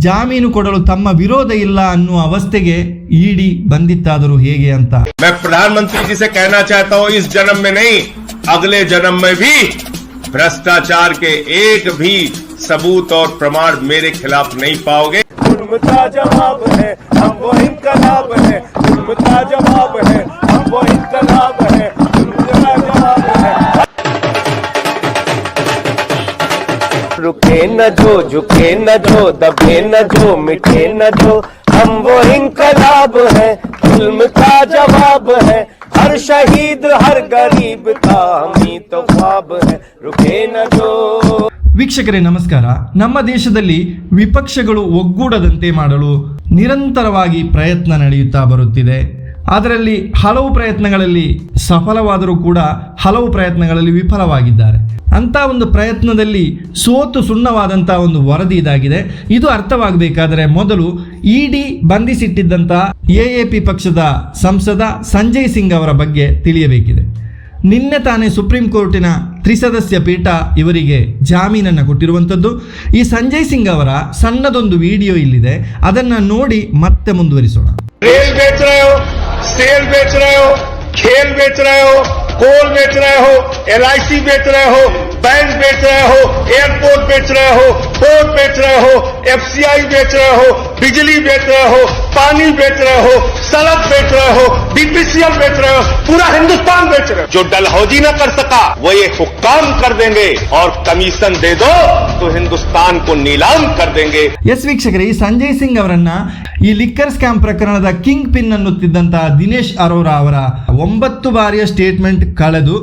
ಜಾಮೀನು ಕೊಡಲು ತಮ್ಮ ವಿರೋಧ ಇಲ್ಲ ಅನ್ನುವ ಅವಸ್ಥೆಗೆ ಇಡಿ ಬಂದಿತ್ತಾದರೂ ಹೇಗೆ ಅಂತ. मैं प्रधानमंत्री जी से कहना चाहता हूं, इस जन्म में नहीं अगले जन्म में भी भ्रष्टाचार के एक भी सबूत और प्रमाण मेरे खिलाफ नहीं पाओगे। जुल्म का जवाब है हम वो इनकलाब है, जुल्म का जवाब है हम वो इनकलाब है, जुल्म का जवाब है। रुके न जो, झुके न जो, दबे न जो, मिटे न जो, हम वो इनकलाब है, जुल्म का जवाब है। हर शहीद हर गरीब का हम ही तो ख्वाब है, रुके न जो। ವೀಕ್ಷಕರೇ ನಮಸ್ಕಾರ. ನಮ್ಮ ದೇಶದಲ್ಲಿ ವಿಪಕ್ಷಗಳು ಒಗ್ಗೂಡದಂತೆ ಮಾಡಲು ನಿರಂತರವಾಗಿ ಪ್ರಯತ್ನ ನಡೆಯುತ್ತಾ ಬರುತ್ತಿದೆ. ಅದರಲ್ಲಿ ಹಲವು ಪ್ರಯತ್ನಗಳಲ್ಲಿ ಸಫಲವಾದರೂ ಕೂಡ ಹಲವು ಪ್ರಯತ್ನಗಳಲ್ಲಿ ವಿಫಲವಾಗಿದ್ದಾರೆ. ಅಂತ ಒಂದು ಪ್ರಯತ್ನದಲ್ಲಿ ಸೋತು ಸುಣ್ಣವಾದಂಥ ಒಂದು ವರದಿ ಇದಾಗಿದೆ. ಇದು ಅರ್ಥವಾಗಬೇಕಾದರೆ ಮೊದಲು ಇಡಿ ಬಂಧಿಸಿಟ್ಟಿದ್ದಂಥ ಎಎಪಿ ಪಕ್ಷದ ಸಂಸದ ಸಂಜಯ್ ಸಿಂಗ್ ಅವರ ಬಗ್ಗೆ ತಿಳಿಯಬೇಕಿದೆ. ನಿನ್ನೆ ತಾನೇ ಸುಪ್ರೀಂ ಕೋರ್ಟಿನ ತ್ರಿಸದಸ್ಯ ಪೀಠ ಇವರಿಗೆ ಜಾಮೀನನ್ನು ಕೊಟ್ಟಿರುವಂಥದ್ದು. ಈ ಸಂಜಯ್ ಸಿಂಗ್ ಅವರ ಸಣ್ಣದೊಂದು ವಿಡಿಯೋ ಇಲ್ಲಿದೆ, ಅದನ್ನು ನೋಡಿ ಮತ್ತೆ ಮುಂದುವರಿಸೋಣ. रेल बेच रहे हो, सेल बेच रहे हो, खेल बेच रहे हो, कोल बेच रहे हो, एलआईसी बेच रहे हो, बैंक बेच रहे हो, एयरपोर्ट बेच रहे हो, पोर्ट बेच रहे हो, एफसीआई बेच रहे हो, बिजली बेच रहे हो, पानी बेच रहे हो, सड़क बेच रहे हो, बीपीसीएल बेच रहे हो, पूरा हिंदुस्तान बेच रहे हो। जो डलहौजी न कर सका वो ये हुक्काम कर देंगे और कमीशन दे दो तो हिंदुस्तान को नीलाम कर देंगे। ಎಸ್ ವೀಕ್ಷಕರೇ, ಈ ಸಂಜಯ್ ಸಿಂಗ್ ಅವರನ್ನ ಈ ಲಿಕ್ಕರ್ ಸ್ಕ್ಯಾಮ್ ಪ್ರಕರಣದ ಕಿಂಗ್ ಪಿನ್ ಅನ್ನುತ್ತಿದ್ದಂತಹ ದಿನೇಶ್ ಅರೋರಾ ಅವರ 9 ಬಾರಿಯ ಸ್ಟೇಟ್ಮೆಂಟ್ ಕಳೆದು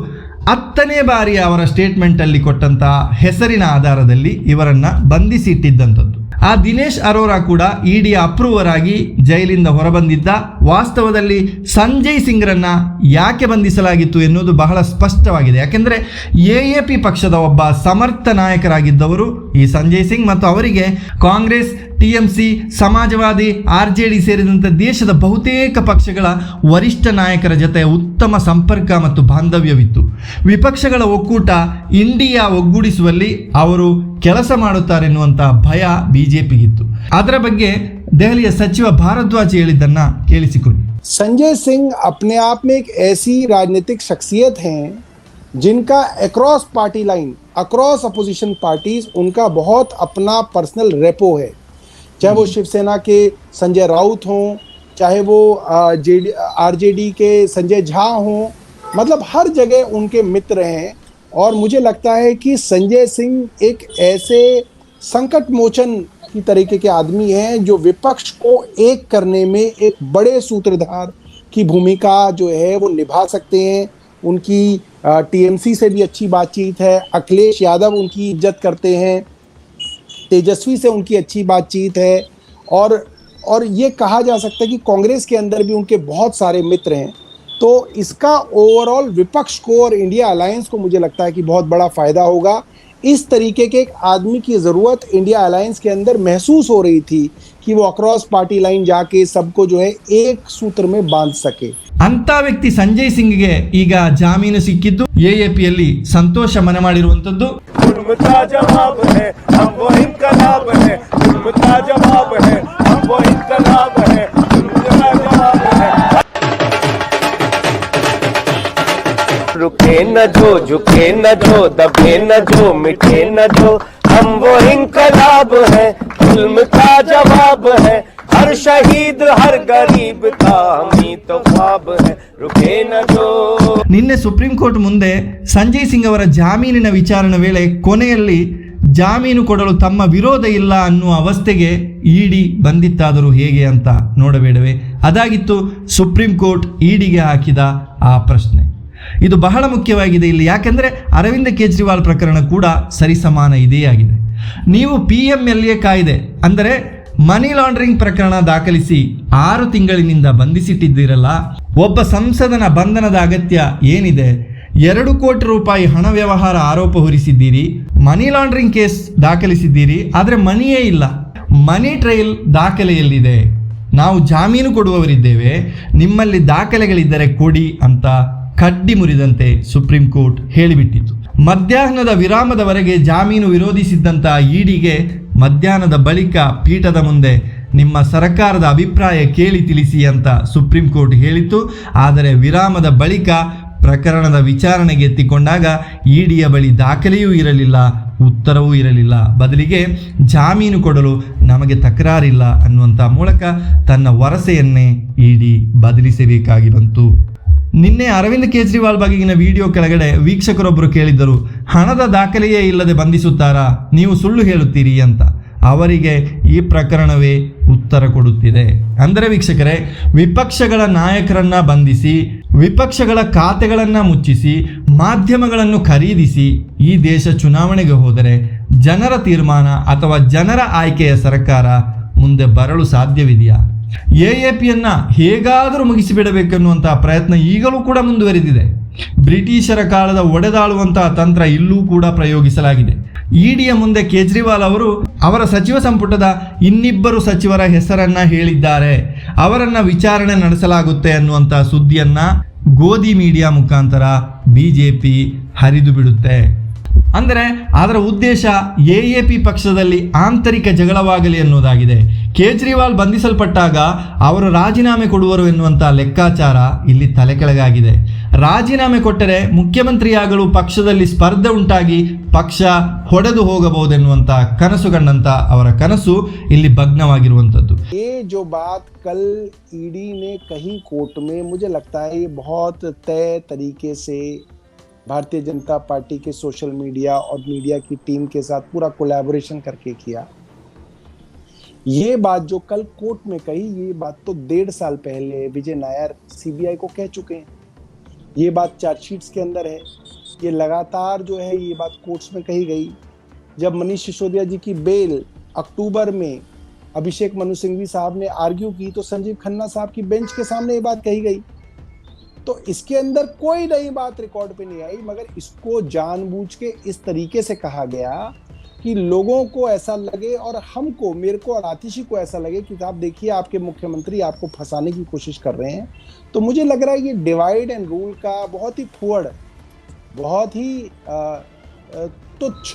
10ನೇ ಬಾರಿ ಅವರ ಸ್ಟೇಟ್ಮೆಂಟ್ ಅಲ್ಲಿ ಕೊಟ್ಟಂತಹ ಹೆಸರಿನ ಆಧಾರದಲ್ಲಿ ಇವರನ್ನ ಬಂಧಿಸಿ ಇಟ್ಟಿದ್ದಂಥದ್ದು. ಆ ದಿನೇಶ್ ಅರೋರಾ ಕೂಡ ಇಡಿಯ ಅಪ್ರೂವರ್ ಆಗಿ ಜೈಲಿಂದ ಹೊರಬಂದಿದ್ದ. ವಾಸ್ತವದಲ್ಲಿ ಸಂಜಯ್ ಸಿಂಗ್ರನ್ನ ಯಾಕೆ ಬಂಧಿಸಲಾಗಿತ್ತು ಎನ್ನುವುದು ಬಹಳ ಸ್ಪಷ್ಟವಾಗಿದೆ. ಯಾಕೆಂದರೆ ಎಎಪಿ ಪಕ್ಷದ ಒಬ್ಬ ಸಮರ್ಥ ನಾಯಕರಾಗಿದ್ದವರು ಈ ಸಂಜಯ್ ಸಿಂಗ್ ಮತ್ತು ಅವರಿಗೆ ಕಾಂಗ್ರೆಸ್, ಟಿಎಂಸಿ, ಸಮಾಜವಾದಿ, ಆರ್ಜೆಡಿ ಸೇರಿದಂತೆ ದೇಶದ ಬಹುತೇಕ ಪಕ್ಷಗಳ ವರಿಷ್ಠ ನಾಯಕರ ಜೊತೆ ಉತ್ತಮ ಸಂಪರ್ಕ ಮತ್ತು ಬಾಂಧವ್ಯವಿತ್ತು. ವಿಪಕ್ಷಗಳ ಒಕ್ಕೂಟ ಇಂಡಿಯಾ ಒಗ್ಗೂಡಿಸುವಲ್ಲಿ ಅವರು ಕೆಲಸ ಮಾಡುತ್ತಾರೆನ್ನುವಂತಹ ಭಯ ಬಿಜೆಪಿಗಿತ್ತು. ಅದರ ಬಗ್ಗೆ ದೆಹಲಿಯ ಸಚಿವ ಭಾರದ್ವಾಜ್ ಹೇಳಿದ್ದನ್ನ ಕೇಳಿಸಿಕೊಳ್ಳಿ. संजय सिंह अपने आप में एक ऐसी राजनीतिक शख्सियत हैं जिनका across party line, across opposition parties, उनका बहुत अपना पर्सनल रेपो है। चाहे वो शिवसेना के संजय राउत हों, चाहे वो आरजेडी के संजय झा हों, मतलब हर जगह उनके मित्र हैं। और मुझे लगता है कि संजय सिंह एक ऐसे संकट मोचन की तरीके के आदमी हैं जो विपक्ष को एक करने में एक बड़े सूत्रधार की भूमिका जो है वो निभा सकते हैं। उनकी टीएमसी से भी अच्छी बातचीत है, अखिलेश यादव उनकी इज्जत करते हैं, तेजस्वी से उनकी अच्छी बातचीत है, और ये कहा जा सकता है कि कांग्रेस के अंदर भी उनके बहुत सारे मित्र हैं। तो इसका ओवरऑल विपक्ष को और इंडिया अलायंस को मुझे लगता है कि बहुत बड़ा फ़ायदा होगा। इस तरीके के एक आदमी की ज़रूरत इंडिया अलायंस के अंदर महसूस हो रही थी कि वो अक्रॉस पार्टी लाइन जाके सबको जो है एक सूत्र में बांध सके। ಅಂತ ವ್ಯಕ್ತಿ ಸಂಜಯ್ ಸಿಂಗ್ಗೆ ಈಗ ಜಾಮೀನು ಸಿಕ್ಕಿದ್ದು ಎಎಪಿಯಲ್ಲಿ ಸಂತೋಷ ಮನೆ ಮಾಡಿರುವಂತದ್ದು. जुल्म का जवाब है हम वो इनकलाब है, जुल्म का जवाब है हम वो इनकलाब है, जुल्म का जवाब है। रुके न जो, झुके न जो, दबे न जो, मिटे न जो, हम वो इनकलाब है, जुल्म का जवाब है। हर शहीद हर गरीब का हम ही तो ख्वाब है, रुके न जो। ನಿನ್ನೆ ಸುಪ್ರೀಂ ಕೋರ್ಟ್ ಮುಂದೆ ಸಂಜಯ್ ಸಿಂಗ್ ಅವರ ಜಾಮೀನಿನ ವಿಚಾರಣೆ ವೇಳೆ ಕೊನೆಯಲ್ಲಿ ಜಾಮೀನು ಕೊಡಲು ತಮ್ಮ ವಿರೋಧ ಇಲ್ಲ ಅನ್ನುವ ಅವಸ್ಥೆಗೆ ಇಡಿ ಬಂದಿತ್ತಾದರೂ ಹೇಗೆ ಅಂತ ನೋಡಬೇಡವೇ? ಅದಾಗಿತ್ತು ಸುಪ್ರೀಂ ಕೋರ್ಟ್ ಇಡಿಗೆ ಹಾಕಿದ ಆ ಪ್ರಶ್ನೆ. ಇದು ಬಹಳ ಮುಖ್ಯವಾಗಿದೆ ಇಲ್ಲಿ. ಯಾಕೆಂದರೆ ಅರವಿಂದ ಕೇಜ್ರಿವಾಲ್ ಪ್ರಕರಣ ಕೂಡ ಸರಿಸಮಾನ ಇದೇ ಆಗಿದೆ. ನೀವು PMLA ಕಾಯ್ದೆ ಅಂದರೆ ಮನಿ ಲಾಂಡ್ರಿಂಗ್ ಪ್ರಕರಣ ದಾಖಲಿಸಿ 6 ತಿಂಗಳಿನಿಂದ ಬಂಧಿಸಿಟ್ಟಿದ್ದೀರಲ್ಲ, ಒಬ್ಬ ಸಂಸದನ ಬಂಧನದ ಅಗತ್ಯ ಏನಿದೆ? 2 ಕೋಟಿ ರೂಪಾಯಿ ಹಣ ವ್ಯವಹಾರ ಆರೋಪ ಹೊರಿಸಿದ್ದೀರಿ, ಮನಿ ಲಾಂಡ್ರಿಂಗ್ ಕೇಸ್ ದಾಖಲಿಸಿದ್ದೀರಿ, ಆದರೆ ಮನಿಯೇ ಇಲ್ಲ. ಮನಿ ಟ್ರೈಲ್ ದಾಖಲೆಯಲ್ಲಿದೆ. ನಾವು ಜಾಮೀನು ಕೊಡುವವರಿದ್ದೇವೆ, ನಿಮ್ಮಲ್ಲಿ ದಾಖಲೆಗಳಿದ್ದರೆ ಕೊಡಿ ಅಂತ ಕಡ್ಡಿ ಮುರಿದಂತೆ ಸುಪ್ರೀಂ ಕೋರ್ಟ್ ಹೇಳಿಬಿಟ್ಟಿತು. ಮಧ್ಯಾಹ್ನದ ವಿರಾಮದವರೆಗೆ ಜಾಮೀನು ವಿರೋಧಿಸಿದ್ದಂಥ ಇಡಿಗೆ ಮಧ್ಯಾಹ್ನದ ಬಳಿಕ ಪೀಠದ ಮುಂದೆ ನಿಮ್ಮ ಸರ್ಕಾರದ ಅಭಿಪ್ರಾಯ ಕೇಳಿ ತಿಳಿಸಿ ಅಂತ ಸುಪ್ರೀಂ ಕೋರ್ಟ್ ಹೇಳಿತ್ತು. ಆದರೆ ವಿರಾಮದ ಬಳಿಕ ಪ್ರಕರಣದ ವಿಚಾರಣೆಗೆ ಎತ್ತಿಕೊಂಡಾಗ ಇಡಿಯ ಬಳಿ ದಾಖಲೆಯೂ ಇರಲಿಲ್ಲ, ಉತ್ತರವೂ ಇರಲಿಲ್ಲ. ಬದಲಿಗೆ ಜಾಮೀನು ಕೊಡಲು ನಮಗೆ ತಕರಾರಿಲ್ಲ ಅನ್ನುವಂಥ ಮೂಲಕ ತನ್ನ ವರಸೆಯನ್ನೇ ಇಡಿ ಬದಲಿಸಬೇಕಾಗಿ ಬಂತು. ನಿನ್ನೆ ಅರವಿಂದ್ ಕೇಜ್ರಿವಾಲ್ ಬಗೆಗಿನ ವಿಡಿಯೋ ಕೆಳಗಡೆ ವೀಕ್ಷಕರೊಬ್ಬರು ಕೇಳಿದ್ದರು, ಹಣದ ದಾಖಲೆಯೇ ಇಲ್ಲದೆ ಬಂಧಿಸುತ್ತಾರಾ, ನೀವು ಸುಳ್ಳು ಹೇಳುತ್ತೀರಿ ಅಂತ. ಅವರಿಗೆ ಈ ಪ್ರಕರಣವೇ ಉತ್ತರ ಕೊಡುತ್ತಿದೆ. ಅಂದರೆ ವೀಕ್ಷಕರೇ, ವಿಪಕ್ಷಗಳ ನಾಯಕರನ್ನ ಬಂಧಿಸಿ, ವಿಪಕ್ಷಗಳ ಖಾತೆಗಳನ್ನು ಮುಚ್ಚಿಸಿ, ಮಾಧ್ಯಮಗಳನ್ನು ಖರೀದಿಸಿ ಈ ದೇಶ ಚುನಾವಣೆಗೆ ಹೋದರೆ ಜನರ ತೀರ್ಮಾನ ಅಥವಾ ಜನರ ಆಯ್ಕೆಯ ಸರ್ಕಾರ ಮುಂದೆ ಬರಲು ಸಾಧ್ಯವಿದೆಯಾ? ಎಎಪಿಯನ್ನ ಹೇಗಾದರೂ ಮುಗಿಸಿಬಿಡಬೇಕೆನ್ನುವಂತಹ ಪ್ರಯತ್ನ ಈಗಲೂ ಕೂಡ ಮುಂದುವರೆದಿದೆ. ಬ್ರಿಟಿಷರ ಕಾಲದ ಒಡೆದಾಳುವಂತಹ ತಂತ್ರ ಇಲ್ಲೂ ಕೂಡ ಪ್ರಯೋಗಿಸಲಾಗಿದೆ. ಇಡಿಯ ಮುಂದೆ ಕೇಜ್ರಿವಾಲ್ ಅವರು ಅವರ ಸಚಿವ ಸಂಪುಟದ ಇನ್ನಿಬ್ಬರು ಸಚಿವರ ಹೆಸರನ್ನ ಹೇಳಿದ್ದಾರೆ, ಅವರನ್ನ ವಿಚಾರಣೆ ನಡೆಸಲಾಗುತ್ತೆ ಅನ್ನುವಂಥ ಸುದ್ದಿಯನ್ನ ಗೋಧಿ ಮೀಡಿಯಾ ಮುಖಾಂತರ ಬಿಜೆಪಿ ಹರಿದು ಬಿಡುತ್ತೆ. ಅಂದರೆ ಅದರ ಉದ್ದೇಶ ಎಎಪಿ ಪಕ್ಷದಲ್ಲಿ ಆಂತರಿಕ ಜಗಳವಾಗಲಿ ಅನ್ನೋದಾಗಿದೆ. ಕೇಜ್ರಿವಾಲ್ ಬಂಧಿಸಲ್ಪಟ್ಟಾಗ ಅವರು ರಾಜೀನಾಮೆ ಕೊಡುವರು ಎನ್ನುವಂಥ ಲೆಕ್ಕಾಚಾರ ಇಲ್ಲಿ ತಲೆಕೆಳಗಾಗಿದೆ. ರಾಜೀನಾಮೆ ಕೊಟ್ಟರೆ ಮುಖ್ಯಮಂತ್ರಿಯಾಗಲು ಪಕ್ಷದಲ್ಲಿ ಸ್ಪರ್ಧೆ ಉಂಟಾಗಿ ಪಕ್ಷ ಹೊಡೆದು ಹೋಗಬಹುದೆನ್ನುವಂಥ ಕನಸು ಕಂಡಂತ ಅವರ ಕನಸು ಇಲ್ಲಿ ಭಗ್ನವಾಗಿರುವಂಥದ್ದು. ये जो बात कल ईडी ने कही कोर्ट में, मुझे लगता है ये बहुत तय तरीके से भारतीय जनता पार्टी के सोशल मीडिया और मीडिया की टीम के साथ पूरा कोलैबोरेशन करके किया। ये बात जो कल कोर्ट में कही, ये बात तो 1.5 साल पहले विजय नायर सीबीआई को कह चुके हैं। ये बात चार्जशीट्स के अंदर है। ये लगातार जो है ये बात कोर्ट्स में कही गई। जब मनीष सिसोदिया जी की बेल अक्टूबर में अभिषेक मनु सिंघवी साहब ने आर्ग्यू की तो संजीव खन्ना साहब की बेंच के सामने ये बात कही गई। तो इसके अंदर कोई नई बात रिकॉर्ड पे नहीं आई, मगर इसको जानबूझ के इस तरीके से कहा गया कि लोगों को ऐसा लगे और हमको, मेरे को और आतिशी को ऐसा लगे कि आप देखिए आपके मुख्यमंत्री आपको फंसाने की कोशिश कर रहे हैं। तो मुझे लग रहा है ये डिवाइड एंड रूल का बहुत ही फुअड़, बहुत ही तुच्छ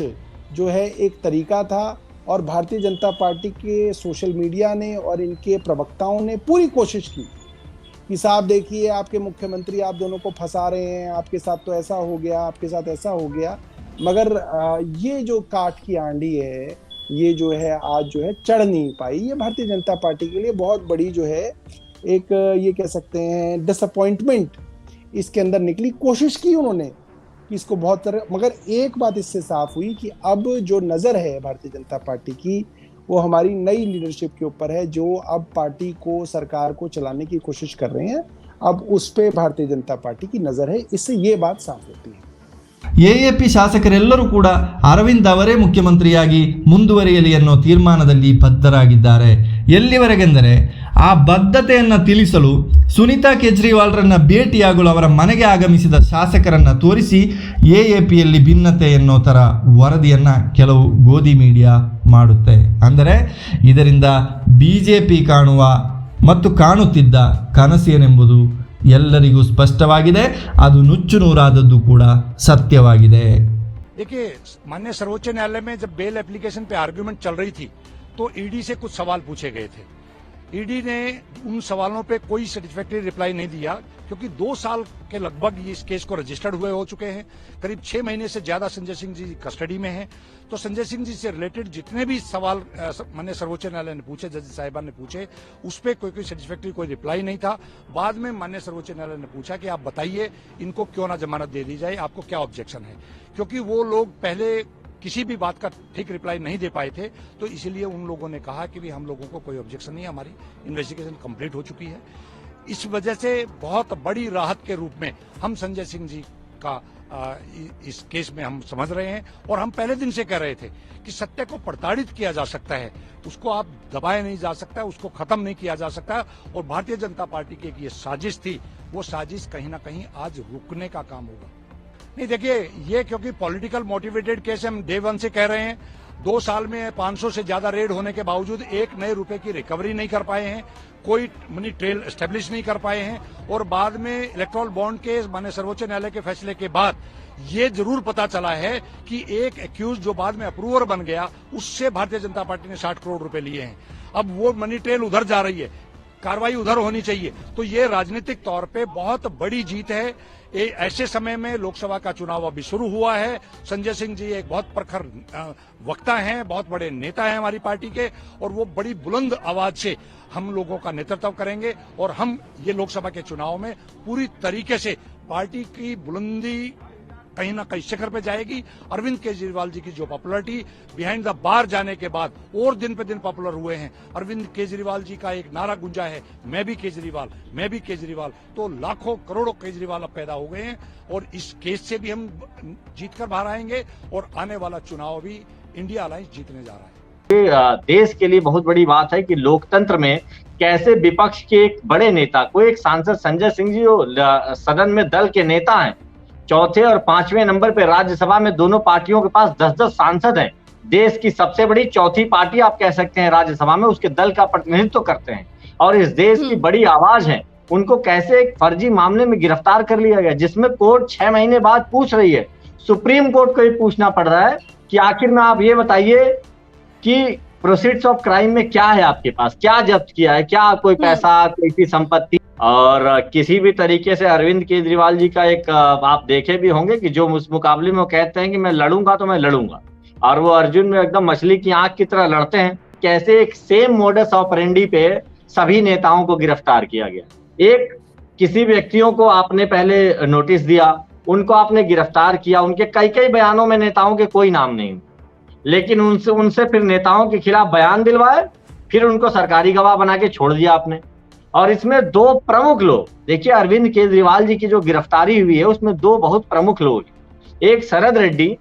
जो है एक तरीका था। और भारतीय जनता पार्टी के सोशल मीडिया ने और इनके प्रवक्ताओं ने पूरी कोशिश की कि साहब देखिए आपके मुख्यमंत्री आप दोनों को फंसा रहे हैं, आपके साथ तो ऐसा हो गया, आपके साथ ऐसा हो गया। मगर ये जो काठ की आंधी है, ये जो है आज जो है चढ़ नहीं पाई। ये भारतीय जनता पार्टी के लिए बहुत बड़ी जो है एक ये कह सकते हैं डिसअपॉइंटमेंट इसके अंदर निकली। कोशिश की उन्होंने कि इसको बहुत तरह, मगर एक बात इससे साफ हुई कि अब जो नज़र है भारतीय जनता पार्टी की वो हमारी नई लीडरशिप के ऊपर है, जो अब पार्टी को, सरकार को चलाने की कोशिश कर रहे हैं। अब उस पे भारतीय जनता पार्टी की नज़र है, इससे ये बात साफ होती है। ಎಎಪಿ ಶಾಸಕರೆಲ್ಲರೂ ಕೂಡ ಅರವಿಂದ್ ಅವರೇ ಮುಖ್ಯಮಂತ್ರಿಯಾಗಿ ಮುಂದುವರಿಯಲಿ ಅನ್ನೋ ತೀರ್ಮಾನದಲ್ಲಿ ಬದ್ಧರಾಗಿದ್ದಾರೆ. ಎಲ್ಲಿವರೆಗೆಂದರೆ ಆ ಬದ್ಧತೆಯನ್ನು ತಿಳಿಸಲು ಸುನೀತಾ ಕೇಜ್ರಿವಾಲ್ರನ್ನ ಭೇಟಿಯಾಗಲು ಅವರ ಮನೆಗೆ ಆಗಮಿಸಿದ ಶಾಸಕರನ್ನ ತೋರಿಸಿ ಎಎಪಿಯಲ್ಲಿ ಭಿನ್ನತೆ ಎನ್ನೋ ಥರ ವರದಿಯನ್ನು ಕೆಲವು ಗೋಧಿ ಮೀಡಿಯಾ ಮಾಡುತ್ತೆ. ಅಂದರೆ ಇದರಿಂದ ಬಿಜೆಪಿ ಕಾಣುವ ಮತ್ತು ಕಾಣುತ್ತಿದ್ದ ಕನಸೇನೆಂಬುದು ಎಲ್ಲರಿಗೂ ಸ್ಪಷ್ಟವಾಗಿದೆ. ಅದು ನುಚ್ಚು ನೂರಾದದ್ದು ಕೂಡ ಸತ್ಯವಾಗಿದೆ. देखिए, माननीय सर्वोच्च न्यायालय में जब बेल एप्लीकेशन पे आर्ग्यूमेंट चल रही थी तो ईडी से कुछ सवाल पूछे गए थे। ईडी ने उन सवालों पे कोई सेटिस्फैक्टरी रिप्लाई नहीं दिया, क्योंकि 2 साल के लगभग इस केस को रजिस्टर्ड हुए हो चुके हैं। करीब 6 महीने से ज्यादा संजय सिंह जी कस्टडी में हैं। तो संजय सिंह जी से रिलेटेड जितने भी सवाल माननीय सर्वोच्च न्यायालय ने पूछे, जज साहिबान ने पूछे, उस पर कोई सेटिस्फैक्टरी कोई रिप्लाई नहीं था। बाद में माननीय सर्वोच्च न्यायालय ने पूछा कि आप बताइए इनको क्यों ना जमानत दे दी जाए, आपको क्या ऑब्जेक्शन है, क्योंकि वो लोग पहले किसी भी बात का ठीक रिप्लाई नहीं दे पाए थे। तो इसीलिए उन लोगों ने कहा कि भी हम लोगों को कोई ऑब्जेक्शन नहीं, हमारी इन्वेस्टिगेशन कंप्लीट हो चुकी है। इस वजह से बहुत बड़ी राहत के रूप में हम संजय सिंह जी का इस केस में हम समझ रहे हैं। और हम पहले दिन से कह रहे थे कि सत्य को प्रताड़ित किया जा सकता है, उसको आप दबाया नहीं जा सकता, उसको खत्म नहीं किया जा सकता। और भारतीय जनता पार्टी की एक ये साजिश थी, वो साजिश कहीं ना कहीं आज रुकने का काम होगा। नहीं देखिए, ये क्योंकि पॉलिटिकल मोटिवेटेड केस हम डे वन से कह रहे हैं। 2 साल में 500 से ज्यादा रेड होने के बावजूद एक नए रुपए की रिकवरी नहीं कर पाए हैं, कोई मनी ट्रेल एस्टेब्लिश नहीं कर पाए हैं। और बाद में इलेक्ट्रल बॉन्ड के माननीय सर्वोच्च न्यायालय के फैसले के बाद ये जरूर पता चला है कि एक एक्यूज जो बाद में अप्रूवर बन गया, उससे भारतीय जनता पार्टी ने 60 करोड़ रुपए लिए हैं। अब वो मनी ट्रेल उधर जा रही है, कार्रवाई उधर होनी चाहिए। तो ये राजनीतिक तौर पे बहुत बड़ी जीत है। ऐसे समय में लोकसभा का चुनाव अभी शुरू हुआ है। संजय सिंह जी एक बहुत प्रखर वक्ता हैं, बहुत बड़े नेता हैं हमारी पार्टी के, और वो बड़ी बुलंद आवाज से हम लोगों का नेतृत्व करेंगे। और हम ये लोकसभा के चुनाव में पूरी तरीके से पार्टी की बुलंदी कहीं ना कहीं शिखर पे जाएगी। अरविंद केजरीवाल जी की जो पॉपुलैरिटी बिहाइंड द बार जाने के बाद और दिन पे दिन पॉपुलर हुए हैं। अरविंद केजरीवाल जी का एक नारा गुंजा है, मैं भी केजरीवाल, मैं भी केजरीवाल। तो लाखों करोड़ों केजरीवाल अब पैदा हो गए हैं और इस केस से भी हम जीत कर बाहर आएंगे और आने वाला चुनाव भी इंडिया अलायंस जीतने जा रहा है। देश के लिए बहुत बड़ी बात है कि लोकतंत्र में कैसे विपक्ष के एक बड़े नेता को, एक सांसद संजय सिंह जी जो सदन में दल के नेता हैं, चौथे और 5वें नंबर पे राज्यसभा में दोनों पार्टियों के पास 10-10 सांसद हैं। देश की सबसे बड़ी चौथी पार्टी आप कह सकते हैं राज्यसभा में, उसके दल का प्रतिनिधित्व करते हैं और इस देश की बड़ी आवाज है। उनको कैसे एक फर्जी मामले में गिरफ्तार कर लिया गया, जिसमें कोर्ट 6 महीने बाद पूछ रही है। सुप्रीम कोर्ट को ये पूछना पड़ रहा है कि आखिर में आप ये बताइए कि प्रोसीड्स ऑफ क्राइम में क्या है, आपके पास क्या जब्त किया है, क्या कोई पैसा, कोई संपत्ति। और किसी भी तरीके से अरविंद केजरीवाल जी का एक आप देखे भी होंगे कि जो उस मुकाबले में वो कहते हैं कि मैं लड़ूंगा तो मैं लड़ूंगा, और वो अर्जुन में एकदम मछली की आंख की तरह लड़ते हैं। कैसे एक सेम मोडस ऑपरेंडी पे सभी नेताओं को गिरफ्तार किया गया। एक किसी व्यक्तियों को आपने पहले नोटिस दिया, उनको आपने गिरफ्तार किया, उनके कई बयानों में नेताओं के कोई नाम नहीं, लेकिन उनसे फिर नेताओं के खिलाफ बयान दिलवाए, फिर उनको सरकारी गवाह बना के छोड़ दिया आपने। और इसमें 2 प्रमुख लोग, देखिए अरविंद केजरीवाल जी की जो गिरफ्तारी हुई है उसमें 2 बहुत प्रमुख लोग, एक शरद रेड्डी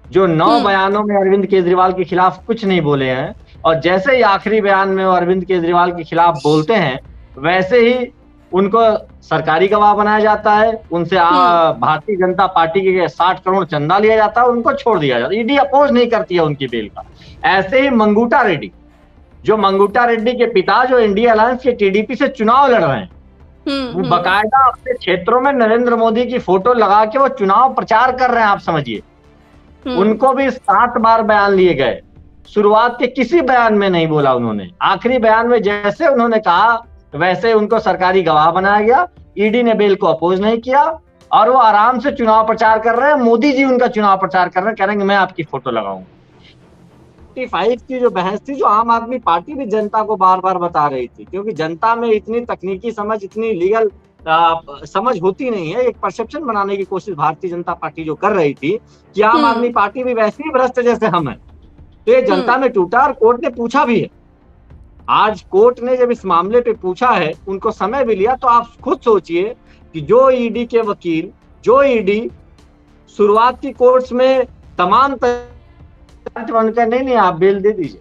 जो 9 बयानों में अरविंद केजरीवाल के खिलाफ कुछ नहीं बोले हैं, और जैसे ही आखिरी बयान में वो अरविंद केजरीवाल के खिलाफ बोलते हैं वैसे ही उनको सरकारी गवाह बनाया जाता है, उनसे भारतीय जनता पार्टी के 60 करोड़ चंदा लिया जाता है, उनको छोड़ दिया जाता है। ईडी अपोज नहीं करती है उनकी बेल का। ऐसे ही मंगूटा रेड्डी, जो मंगूटा रेड्डी के पिता जो इंडिया अलायंस के टीडीपी से चुनाव लड़ रहे हैं, वो बकायदा अपने क्षेत्रों में नरेंद्र मोदी की फोटो लगा के वो चुनाव प्रचार कर रहे हैं, आप समझिए। उनको भी 7 बार बयान लिए गए, शुरुआत के किसी बयान में नहीं बोला उन्होंने, आखिरी बयान में जैसे उन्होंने कहा वैसे उनको सरकारी गवाह बनाया गया। ईडी ने बेल को अपोज नहीं किया और वो आराम से चुनाव प्रचार कर रहे हैं। मोदी जी उनका चुनाव प्रचार कर रहे हैं, कह रहे हैं मैं आपकी फोटो लगाऊंगा। 55 की जो बहस थी, जो आम आदमी पार्टी भी जनता को बार बार बता रही थी, क्योंकि जनता में इतनी तकनीकी समझ, इतनी लीगल समझ होती नहीं है। एक परसेप्शन बनाने की कोशिश भारतीय जनता पार्टी जो कर रही थी कि आम आदमी पार्टी भी वैसे ही भ्रष्ट जैसे हम हैं, तो ये जनता में टूटा और कोर्ट ने पूछा भी है। आज कोर्ट ने जब इस मामले पे पूछा है, उनको समय भी लिया, तो आप खुद सोचिए कि जो ईडी के वकील, जो ईडी शुरुआत की कोर्ट्स में तमाम बनकर नहीं आप बेल दे दीजिए।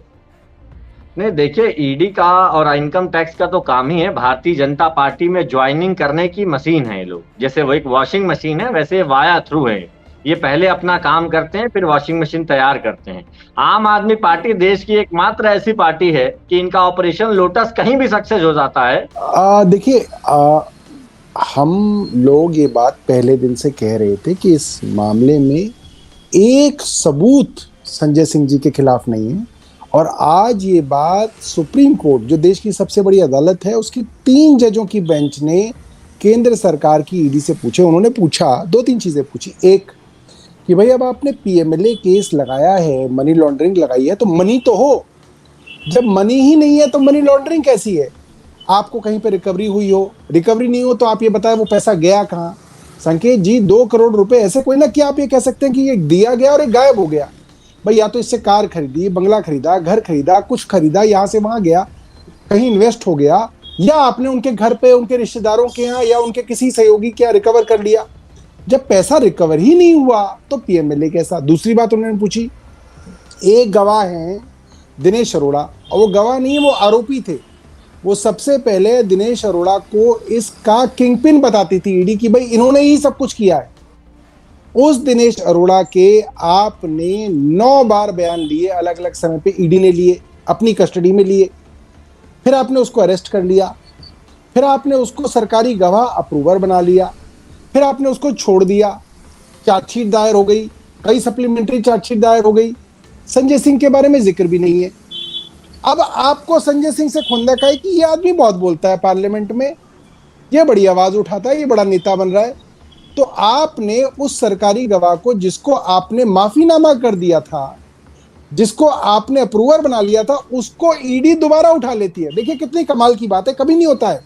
नहीं, देखिए ईडी का और इनकम टैक्स का तो काम ही है भारतीय जनता पार्टी में ज्वाइनिंग करने की मशीन है। ये लोग जैसे वो एक वॉशिंग मशीन है, वैसे वाया थ्रू है। ये पहले अपना काम करते हैं, फिर वॉशिंग मशीन तैयार करते हैं। आम आदमी पार्टी देश की एकमात्र ऐसी पार्टी है कि इनका ऑपरेशन लोटस कहीं भी सक्सेस हो जाता है। देखिए, हम लोग ये बात पहले दिन से कह रहे थे कि इस मामले में एक सबूत संजय सिंह जी के खिलाफ नहीं है, और आज ये बात सुप्रीम कोर्ट, जो देश की सबसे बड़ी अदालत है, उसकी 3 जजों की बेंच ने केंद्र सरकार की ईडी से पूछे। उन्होंने पूछा 2-3 चीजें पूछी। एक कि भाई अब आपने पीएमएलए केस लगाया है, मनी लॉन्ड्रिंग लगाई है, तो मनी तो हो। जब मनी ही नहीं है तो मनी लॉन्ड्रिंग कैसी है? आपको कहीं पे रिकवरी हुई हो, रिकवरी नहीं हो तो आप ये बताएं वो पैसा गया कहाँ। संकेत जी, 2 करोड़ रुपए ऐसे कोई ना कि आप ये कह सकते हैं कि ये दिया गया और ये गायब हो गया। भाई या तो इससे कार खरीदी, बंगला खरीदा, घर खरीदा, कुछ खरीदा, यहाँ से वहां गया, कहीं इन्वेस्ट हो गया, या आपने उनके घर पे, उनके रिश्तेदारों के यहाँ या उनके किसी सहयोगी के यहाँ रिकवर कर लिया। जब पैसा रिकवर ही नहीं हुआ तो पीएमएलए कैसा? दूसरी बात उन्होंने पूछी, एक गवाह हैं दिनेश अरोड़ा, और वो गवाह नहीं है, वो आरोपी थे। वो सबसे पहले दिनेश अरोड़ा को इसका किंगपिन बताती थी ईडी की भाई इन्होंने ही सब कुछ किया है। उस दिनेश अरोड़ा के आपने 9 बार बयान लिए, अलग अलग समय पे ईडी ने लिए, अपनी कस्टडी में लिए, फिर आपने उसको अरेस्ट कर लिया, फिर आपने उसको सरकारी गवाह अप्रूवर बना लिया, फिर आपने उसको छोड़ दिया, चार्जशीट दायर हो गई, कई सप्लीमेंट्री चार्जशीट दायर हो गई, संजय सिंह के बारे में जिक्र भी नहीं है। अब आपको संजय सिंह से खुंदक है कि ये आदमी बहुत बोलता है पार्लियामेंट में, ये बड़ी आवाज उठाता है, ये बड़ा नेता बन रहा है, तो आपने उस सरकारी गवाह को, जिसको आपने माफीनामा कर दिया था, जिसको आपने अप्रूवर बना लिया था, उसको ईडी दोबारा उठा लेती है। देखिए कितनी कमाल की बात है, कभी नहीं होता है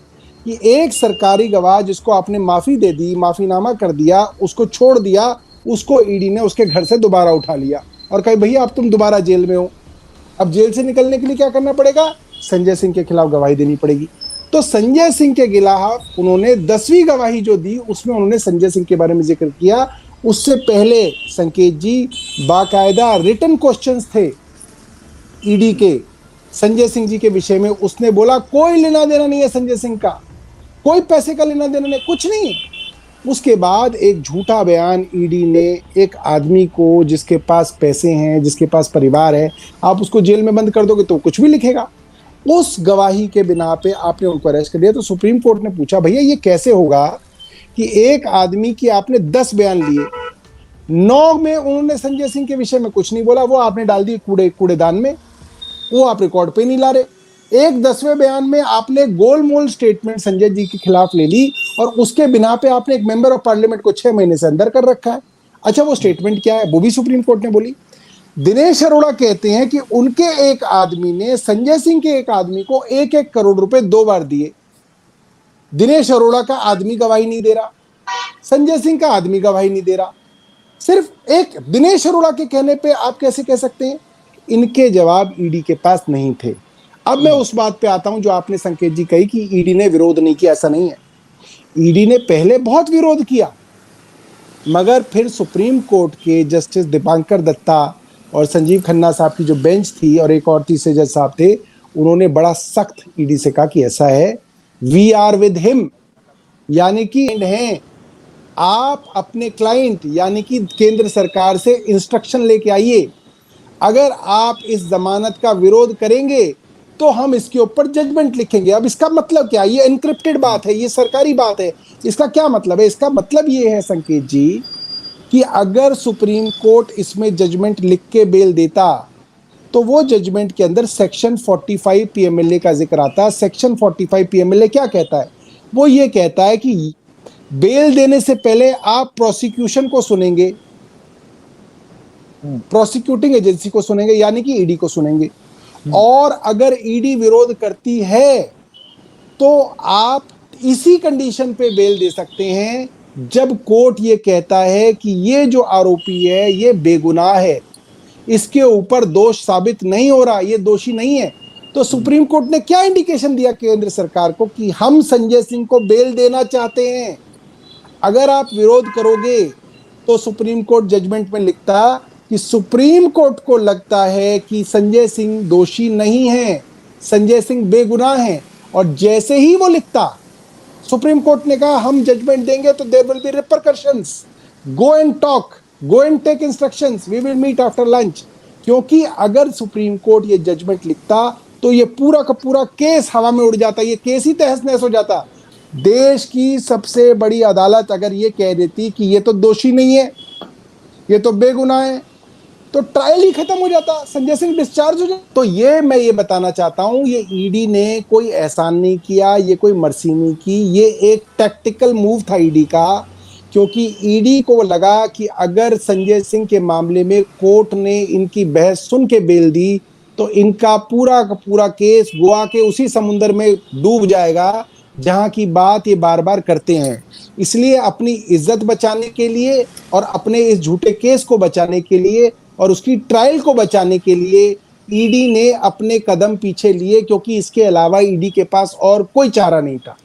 कि एक सरकारी गवाह जिसको आपने माफी दे दी, माफीनामा कर दिया, उसको छोड़ दिया, उसको ईडी ने उसके घर से दोबारा उठा लिया और कहे भैया अब तुम दोबारा जेल में हो। अब जेल से निकलने के लिए क्या करना पड़ेगा? संजय सिंह के खिलाफ गवाही देनी पड़ेगी। तो संजय सिंह के खिलाफ उन्होंने 10वीं गवाही जो दी, उसमें उन्होंने संजय सिंह के बारे में जिक्र किया। उससे पहले संकेत जी बाकायदा रिटन क्वेश्चंस थे ईडी के संजय सिंह जी के विषय में। उसने बोला कोई लेना देना नहीं है संजय सिंह का, कोई पैसे का लेना देना नहीं, कुछ नहीं। उसके बाद एक झूठा बयान ईडी ने एक आदमी को, जिसके पास पैसे हैं, जिसके पास परिवार है, आप उसको जेल में बंद कर दोगे तो कुछ भी लिखेगा, उस गवाही के बिना पे आपने उनको अरेस्ट कर दिया। तो सुप्रीम कोर्ट ने पूछा भैया ये कैसे होगा कि एक आदमी की आपने 10 बयान लिए, 9 में उन्होंने संजय सिंह के विषय में कुछ नहीं बोला, वो आपने डाल दी कूड़ेदान में, वो आप रिकॉर्ड पे नहीं ला रहे। एक 10वें बयान में आपने गोलमोल स्टेटमेंट संजय जी के खिलाफ ले ली और उसके बिना पे आपने एक मेंबर ऑफ पार्लियामेंट को 6 महीने से अंदर कर रखा है। अच्छा वो स्टेटमेंट क्या है वो भी सुप्रीम कोर्ट ने बोली। दिनेश अरोड़ा कहते हैं कि उनके एक आदमी ने संजय सिंह के एक आदमी को 1-1 करोड़ रुपए 2 बार दिए। दिनेश अरोड़ा का आदमी गवाही नहीं दे रहा, संजय सिंह का आदमी गवाही नहीं दे रहा, सिर्फ एक दिनेश अरोड़ा के कहने पे आप कैसे कह सकते हैं? इनके जवाब ईडी के पास नहीं थे। अब मैं उस बात पे आता हूं जो आपने संकेत जी कही कि ईडी ने विरोध नहीं किया, ऐसा नहीं है। ईडी ने पहले बहुत विरोध किया, मगर फिर सुप्रीम कोर्ट के जस्टिस दीपांकर दत्ता और संजीव खन्ना साहब की जो बेंच थी और एक और तीसरे जज साहब थे, उन्होंने बड़ा सख्त ईडी से कहा कि ऐसा है, वी आर विद हिम, यानी कि हैं आप अपने क्लाइंट यानी कि केंद्र सरकार से इंस्ट्रक्शन लेके आइए, अगर आप इस जमानत का विरोध करेंगे तो हम इसके ऊपर जजमेंट लिखेंगे। अब इसका मतलब क्या? ये एनक्रिप्टेड बात है, ये सरकारी बात है। इसका क्या मतलब है? इसका मतलब ये है संकेत जी कि अगर सुप्रीम कोर्ट इसमें जजमेंट लिख के बेल देता तो वो जजमेंट के अंदर सेक्शन 45 पीएमएलए का जिक्र आता। सेक्शन 45 पीएमएलए क्या कहता है? वो ये कहता है कि बेल देने से पहले आप प्रोसिक्यूशन को सुनेंगे, प्रोसिक्यूटिंग एजेंसी को सुनेंगे, यानी कि ईडी को सुनेंगे, और अगर ईडी विरोध करती है तो आप इसी कंडीशन पे बेल दे सकते हैं जब कोर्ट ये कहता है कि ये जो आरोपी है ये बेगुनाह है, इसके ऊपर दोष साबित नहीं हो रहा, ये दोषी नहीं है। तो सुप्रीम कोर्ट ने क्या इंडिकेशन दिया केंद्र सरकार को कि हम संजय सिंह को बेल देना चाहते हैं, अगर आप विरोध करोगे तो सुप्रीम कोर्ट जजमेंट में लिखता कि सुप्रीम कोर्ट को लगता है कि संजय सिंह दोषी नहीं है, संजय सिंह बेगुनाह है, और जैसे ही वो लिखता सुप्रीम कोर्ट ने कहा हम जजमेंट देंगे तो there will be repercussions, go and talk, go and take instructions, we will meet after lunch. क्योंकि अगर सुप्रीम कोर्ट ये जजमेंट लिखता तो ये पूरा का पूरा केस हवा में उड़ जाता, ये केस ही तहस नहस हो जाता। देश की सबसे बड़ी अदालत अगर ये कह देती कि ये तो दोषी नहीं है, ये तो बेगुनाह है, तो ट्रायल ही खत्म हो जाता, संजय सिंह डिस्चार्ज हो जाता। तो ये मैं ये बताना चाहता हूं, ये ईडी ने कोई एहसान नहीं किया, ये कोई मर्सी नहीं की, ये एक टैक्टिकल मूव था ईडी का, क्योंकि ईडी को लगा कि अगर संजय सिंह के मामले में कोर्ट ने इनकी बहस सुन के बेल दी तो इनका पूरा का पूरा केस गोवा के उसी समुंदर में डूब जाएगा जहां की बात ये बार बार करते हैं। इसलिए अपनी इज्जत बचाने के लिए और अपने इस झूठे केस को बचाने के लिए और उसकी ट्रायल को बचाने के लिए ईडी ने अपने कदम पीछे लिए, क्योंकि इसके अलावा ईडी के पास और कोई चारा नहीं था।